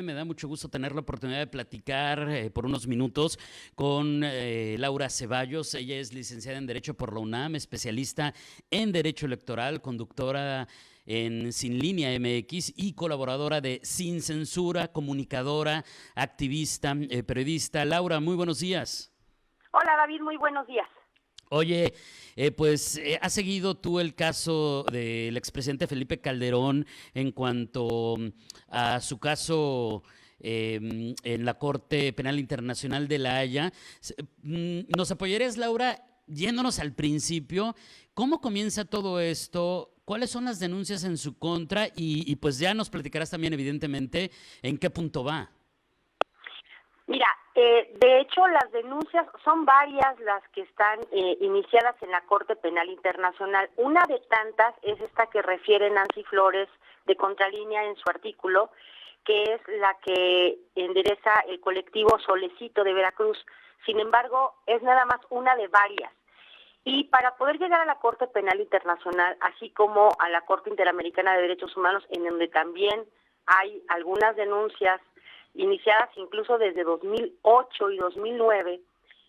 Me da mucho gusto tener la oportunidad de platicar por unos minutos con Laura Ceballos. Ella es licenciada en Derecho por la UNAM, especialista en Derecho Electoral, conductora en Sin Línea MX y colaboradora de Sin Censura, comunicadora, activista, periodista. Laura, muy buenos días. Hola David, muy buenos días. Oye, ¿has seguido tú el caso del expresidente Felipe Calderón en cuanto a su caso en la Corte Penal Internacional de La Haya? ¿Nos apoyarías, Laura, yéndonos al principio? ¿Cómo comienza todo esto? ¿Cuáles son las denuncias en su contra? Y pues ya nos platicarás también, evidentemente, en qué punto va. Mira, de hecho las denuncias son varias las que están iniciadas en la Corte Penal Internacional. Una de tantas es esta que refiere Nancy Flores de Contralínea en su artículo, que es la que endereza el colectivo Solecito de Veracruz. Sin embargo, es nada más una de varias. Y para poder llegar a la Corte Penal Internacional, así como a la Corte Interamericana de Derechos Humanos, en donde también hay algunas denuncias iniciadas incluso desde 2008 y 2009,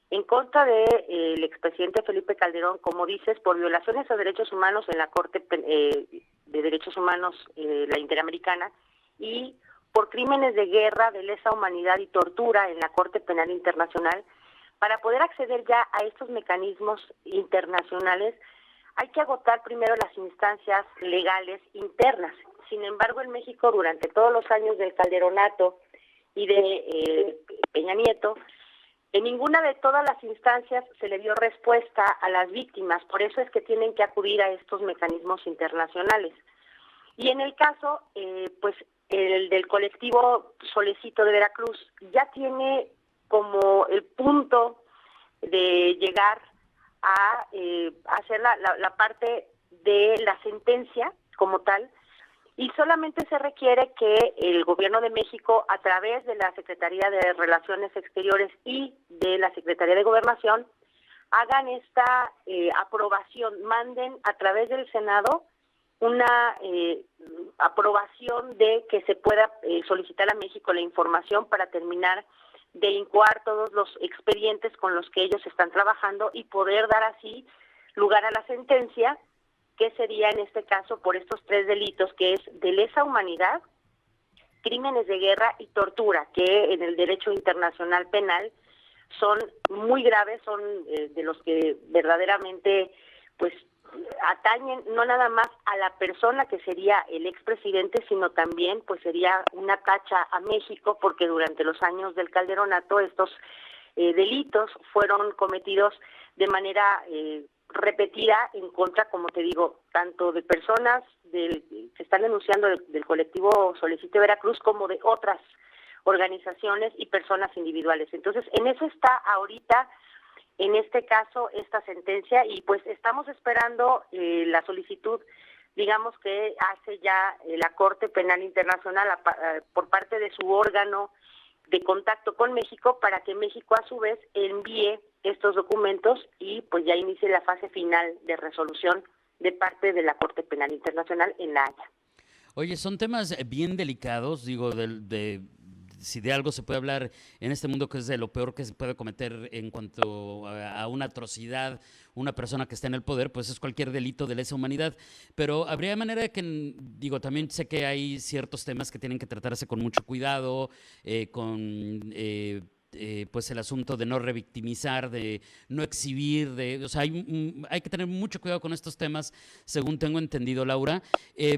en contra del expresidente Felipe Calderón, como dices, por violaciones a derechos humanos en la Corte de Derechos Humanos, la Interamericana, y por crímenes de guerra, de lesa humanidad y tortura en la Corte Penal Internacional. Para poder acceder ya a estos mecanismos internacionales, hay que agotar primero las instancias legales internas. Sin embargo, en México, durante todos los años del Calderonato y de Peña Nieto, en ninguna de todas las instancias se le dio respuesta a las víctimas. Por eso es que tienen que acudir a estos mecanismos internacionales. Y en el caso, pues, el del colectivo Solecito de Veracruz ya tiene como el punto de llegar a hacer la parte de la sentencia como tal, y solamente se requiere que el Gobierno de México, a través de la Secretaría de Relaciones Exteriores y de la Secretaría de Gobernación, hagan esta aprobación, manden a través del Senado una aprobación de que se pueda solicitar a México la información para terminar de incoar todos los expedientes con los que ellos están trabajando y poder dar así lugar a la sentencia, que sería en este caso por estos tres delitos, que es de lesa humanidad, crímenes de guerra y tortura, que en el derecho internacional penal son muy graves, son de los que verdaderamente pues atañen no nada más a la persona que sería el expresidente, sino también pues sería una tacha a México, porque durante los años del Calderonato estos delitos fueron cometidos de manera repetida en contra, como te digo, tanto de personas que están denunciando del colectivo Solecito de Veracruz como de otras organizaciones y personas individuales. Entonces, en eso está ahorita, en este caso, esta sentencia, y pues estamos esperando la solicitud, digamos, que hace ya la Corte Penal Internacional por parte de su órgano de contacto con México, para que México a su vez envíe estos documentos y pues ya inicie la fase final de resolución de parte de la Corte Penal Internacional en La Haya. Oye, son temas bien delicados, digo, si de algo se puede hablar en este mundo, que es de lo peor que se puede cometer en cuanto a una atrocidad, una persona que está en el poder, pues es cualquier delito de lesa humanidad. Pero habría manera de que, digo, también sé que hay ciertos temas que tienen que tratarse con mucho cuidado, pues el asunto de no revictimizar, de no exhibir, o sea, hay que tener mucho cuidado con estos temas, según tengo entendido, Laura.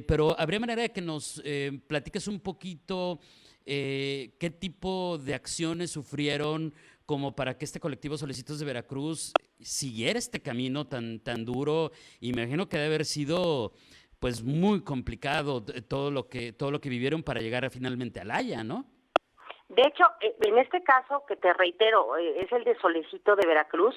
Pero habría manera de que nos platiques un poquito qué tipo de acciones sufrieron como para que este colectivo Solecitos de Veracruz siguiera este camino tan duro. Y me imagino que debe haber sido pues muy complicado todo lo que vivieron para llegar finalmente a La Haya, ¿no? De hecho, en este caso, que te reitero, es el de Solecito de Veracruz,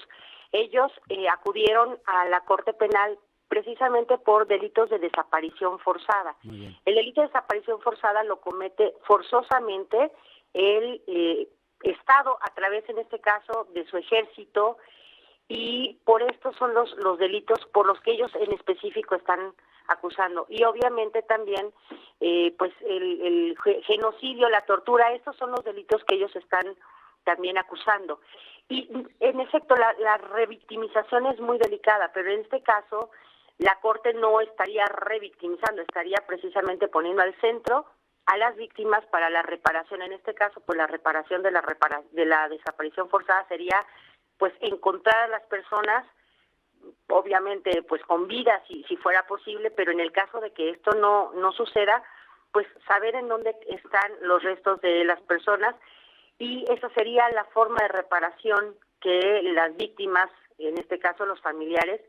ellos acudieron a la Corte Penal precisamente por delitos de desaparición forzada. Muy bien. El delito de desaparición forzada lo comete forzosamente el Estado, a través, en este caso, de su ejército, y por esto son los delitos por los que ellos en específico están acusando. Y obviamente también pues el genocidio, la tortura, estos son los delitos que ellos están también acusando. Y en efecto la revictimización es muy delicada, pero en este caso la Corte no estaría revictimizando, estaría precisamente poniendo al centro a las víctimas para la reparación. En este caso, pues la reparación de la desaparición forzada sería pues encontrar a las personas, obviamente pues con vida si fuera posible, pero en el caso de que esto no suceda, pues saber en dónde están los restos de las personas, y esa sería la forma de reparación que las víctimas, en este caso los familiares,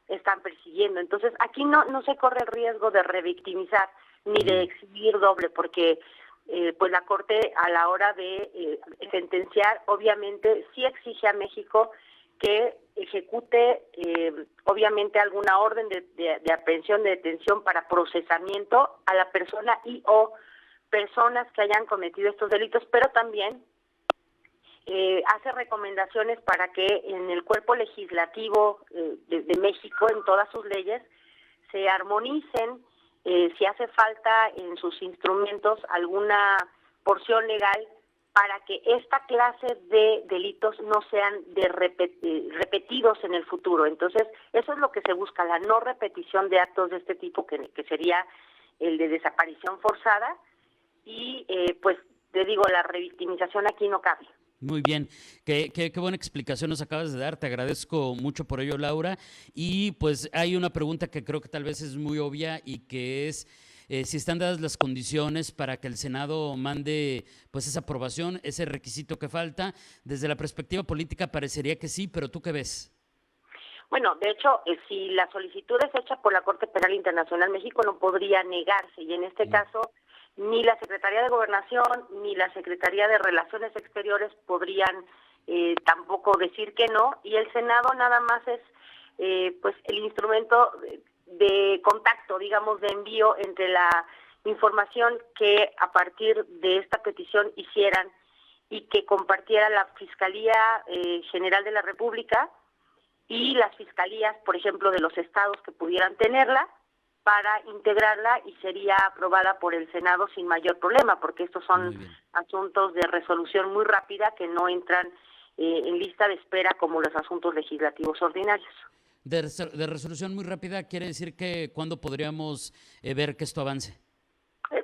están persiguiendo. Entonces aquí no se corre el riesgo de revictimizar ni de exhibir doble, porque pues la Corte a la hora de sentenciar obviamente sí exige a México que ejecute obviamente alguna orden de aprehensión, de detención para procesamiento a la persona y o personas que hayan cometido estos delitos, pero también hace recomendaciones para que en el cuerpo legislativo de México, en todas sus leyes, se armonicen, si hace falta en sus instrumentos alguna porción legal para que esta clase de delitos no sean repetidos en el futuro. Entonces, eso es lo que se busca, la no repetición de actos de este tipo, que sería el de desaparición forzada, y pues te digo, la revictimización aquí no cabe. Muy bien, qué buena explicación nos acabas de dar, te agradezco mucho por ello, Laura. Y pues hay una pregunta que creo que tal vez es muy obvia y que es si están dadas las condiciones para que el Senado mande pues esa aprobación, ese requisito que falta. Desde la perspectiva política parecería que sí, pero ¿tú qué ves? Bueno, de hecho, si la solicitud es hecha por la Corte Penal Internacional, México no podría negarse, y en este caso ni la Secretaría de Gobernación ni la Secretaría de Relaciones Exteriores podrían tampoco decir que no, y el Senado nada más es pues el instrumento de contacto, digamos, de envío entre la información que a partir de esta petición hicieran y que compartiera la Fiscalía General de la República y las fiscalías, por ejemplo, de los estados que pudieran tenerla, para integrarla, y sería aprobada por el Senado sin mayor problema, porque estos son asuntos de resolución muy rápida que no entran en lista de espera como los asuntos legislativos ordinarios. De resolución muy rápida, quiere decir que ¿cuándo podríamos ver que esto avance?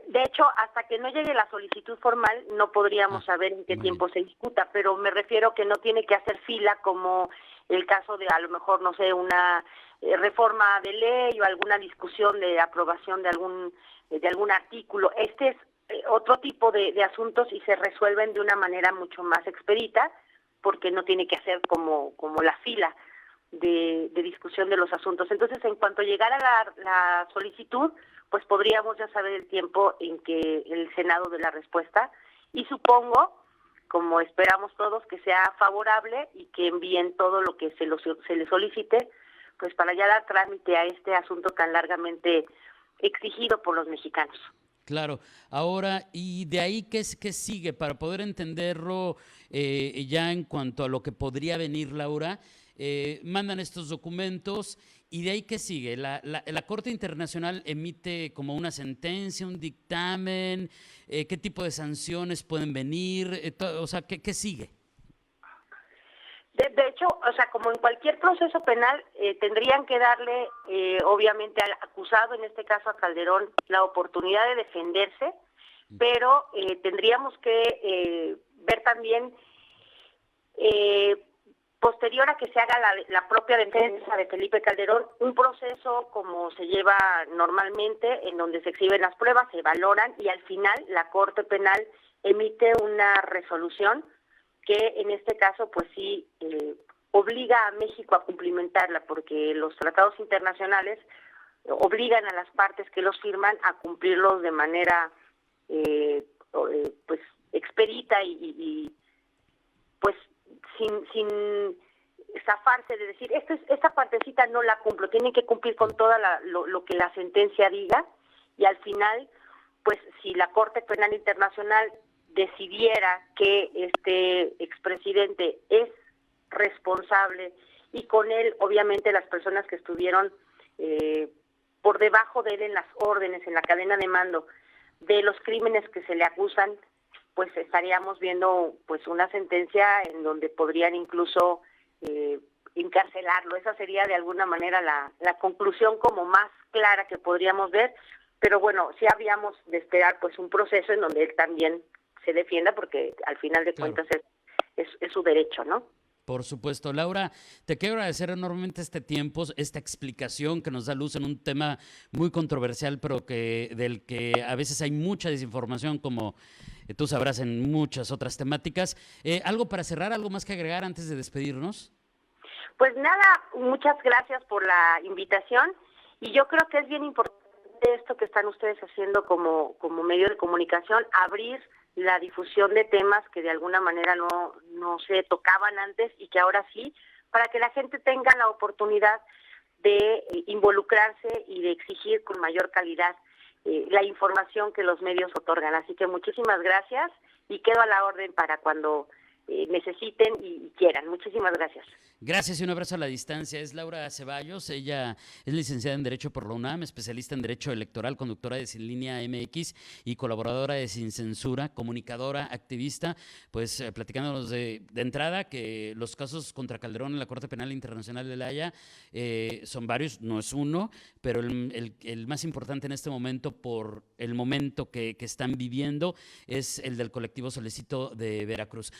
De hecho, hasta que no llegue la solicitud formal no podríamos saber en qué tiempo se discuta, pero me refiero que no tiene que hacer fila como el caso de a lo mejor, no sé, una reforma de ley o alguna discusión de aprobación de algún artículo. Este es otro tipo de asuntos y se resuelven de una manera mucho más expedita, porque no tiene que hacer como la fila de discusión de los asuntos. Entonces, en cuanto llegara la solicitud, pues podríamos ya saber el tiempo en que el Senado dé la respuesta, y supongo, como esperamos todos, que sea favorable y que envíen todo lo que se les solicite, pues para ya dar trámite a este asunto tan largamente exigido por los mexicanos. Claro. Ahora, ¿y de ahí qué sigue? Para poder entenderlo ya en cuanto a lo que podría venir, Laura, mandan estos documentos y de ahí qué sigue. La Corte Internacional emite como una sentencia, un dictamen, ¿qué tipo de sanciones pueden venir? O sea, ¿qué sigue? De hecho, o sea, como en cualquier proceso penal, tendrían que darle, obviamente, al acusado, en este caso a Calderón, la oportunidad de defenderse, pero tendríamos que ver también, posterior a que se haga la propia defensa de Felipe Calderón, un proceso como se lleva normalmente, en donde se exhiben las pruebas, se valoran, y al final la Corte Penal emite una resolución que en este caso pues sí obliga a México a cumplimentarla, porque los tratados internacionales obligan a las partes que los firman a cumplirlos de manera pues expedita y pues sin zafarse de decir esta partecita no la cumplo, tienen que cumplir con toda lo que la sentencia diga, y al final pues si la Corte Penal Internacional decidiera que este expresidente es responsable, y con él obviamente las personas que estuvieron por debajo de él en las órdenes, en la cadena de mando de los crímenes que se le acusan, pues estaríamos viendo pues una sentencia en donde podrían incluso encarcelarlo. Esa sería de alguna manera la conclusión como más clara que podríamos ver, pero bueno, sí habríamos de esperar pues un proceso en donde él también se defienda, porque al final de Claro. cuentas es su derecho, ¿no? Por supuesto. Laura, te quiero agradecer enormemente este tiempo, esta explicación que nos da luz en un tema muy controversial, pero del que a veces hay mucha desinformación, como tú sabrás en muchas otras temáticas. ¿Algo para cerrar, algo más que agregar antes de despedirnos? Pues nada, muchas gracias por la invitación, y yo creo que es bien importante esto que están ustedes haciendo como medio de comunicación, abrir la difusión de temas que de alguna manera no se tocaban antes y que ahora sí, para que la gente tenga la oportunidad de involucrarse y de exigir con mayor calidad la información que los medios otorgan. Así que muchísimas gracias y quedo a la orden para cuando necesiten y quieran. Muchísimas gracias. Gracias y un abrazo a la distancia. Es Laura Ceballos, ella es licenciada en Derecho por la UNAM, especialista en Derecho Electoral, conductora de Sin Línea MX y colaboradora de Sin Censura, comunicadora, activista, pues platicándonos de entrada que los casos contra Calderón en la Corte Penal Internacional de La Haya son varios, no es uno, pero el más importante en este momento por el momento que están viviendo es el del colectivo Solecito de Veracruz.